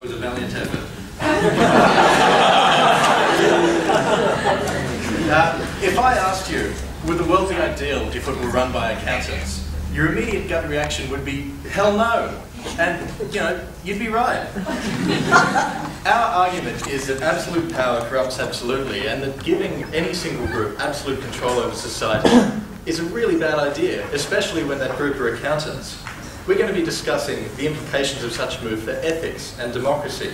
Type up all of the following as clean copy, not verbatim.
It was a valiant effort. If I asked you, would the world be ideal if it were run by accountants, your immediate gut reaction would be, hell no. And, you know, you'd be right. Our argument is that absolute power corrupts absolutely, and that giving any single group absolute control over society is a really bad idea, especially when that group are accountants. We're going to be discussing the implications of such a move for ethics and democracy,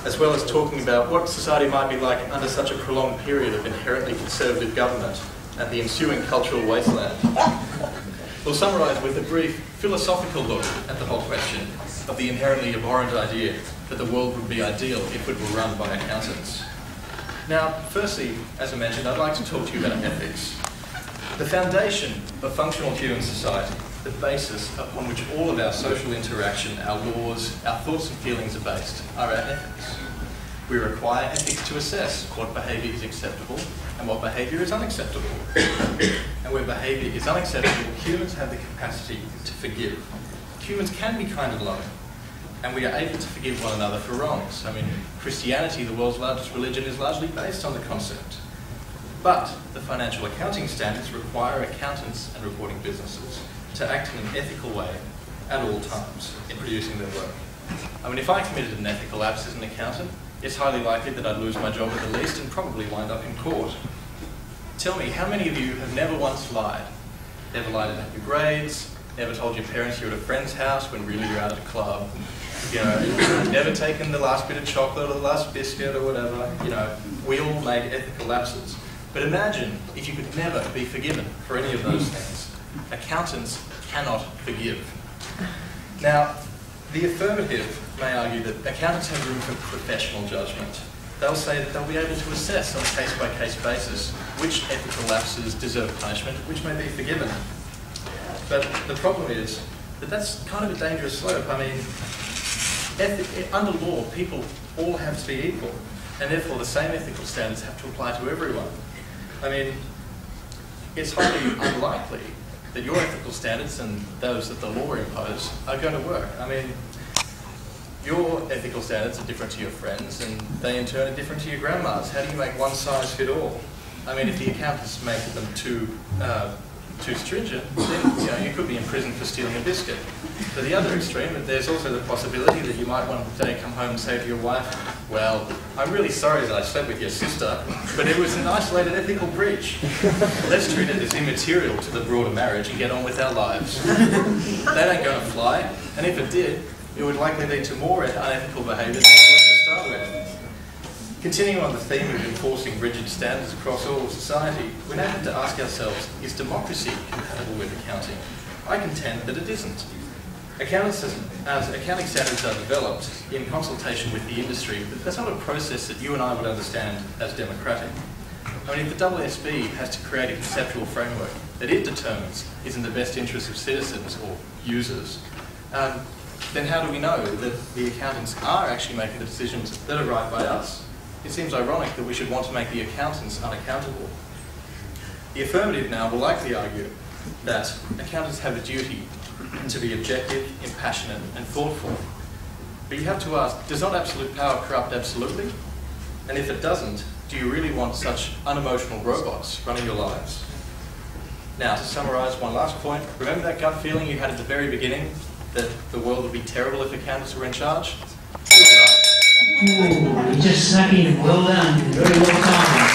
as well as talking about what society might be like under such a prolonged period of inherently conservative government and the ensuing cultural wasteland. We'll summarise with a brief philosophical look at the whole question of the inherently abhorrent idea that the world would be ideal if it were run by accountants. Now, firstly, as I mentioned, I'd like to talk to you about ethics. The foundation of functional human society, the basis upon which all of our social interaction, our laws, our thoughts and feelings are based, are our ethics. We require ethics to assess what behaviour is acceptable and what behaviour is unacceptable. And where behaviour is unacceptable, humans have the capacity to forgive. Humans can be kind and loving, and we are able to forgive one another for wrongs. I mean, Christianity, the world's largest religion, is largely based on the concept. But the financial accounting standards require accountants and reporting businesses to act in an ethical way at all times in producing their work. I mean, if I committed an ethical lapse as an accountant, it's highly likely that I'd lose my job at the least and probably wind up in court. Tell me, how many of you have never once lied? Never lied about your grades, never told your parents you're at a friend's house when really you're out at a club, you know, never taken the last bit of chocolate or the last biscuit or whatever, you know, we all make ethical lapses. But imagine if you could never be forgiven for any of those things. Accountants cannot forgive. Now, the affirmative may argue that accountants have room for professional judgment. They'll say that they'll be able to assess on a case-by-case basis which ethical lapses deserve punishment, which may be forgiven. But the problem is that that's kind of a dangerous slope. I mean, under law, people all have to be equal, and therefore the same ethical standards have to apply to everyone. I mean, it's highly unlikely that your ethical standards and those that the law impose are going to work. I mean, your ethical standards are different to your friends, and they in turn are different to your grandma's. How do you make one size fit all? I mean, if the accountants make them too stringent, then you know, you could be in prison for stealing a biscuit. To the other extreme, there's also the possibility that you might one day come home and say to your wife, well, I'm really sorry that I slept with your sister, but it was an isolated ethical breach. Let's treat it as immaterial to the broader marriage and get on with our lives. That ain't going to fly, and if it did, it would likely lead to more unethical behaviour than to start with. Continuing on the theme of enforcing rigid standards across all of society, we now have to ask ourselves, is democracy compatible with accounting? I contend that it isn't. Accounting standards are developed in consultation with the industry, but that's not a process that you and I would understand as democratic. I mean, if the AAASB has to create a conceptual framework that it determines is in the best interest of citizens or users, then how do we know that the accountants are actually making the decisions that are right by us? It seems ironic that we should want to make the accountants unaccountable. The affirmative now will likely argue that accountants have a duty to be objective, impassionate and thoughtful. But you have to ask, does not absolute power corrupt absolutely? And if it doesn't, do you really want such unemotional robots running your lives? Now, to summarise one last point, remember that gut feeling you had at the very beginning that the world would be terrible if accountants were in charge? Ooh, you just snuck in. Well done. Very well done.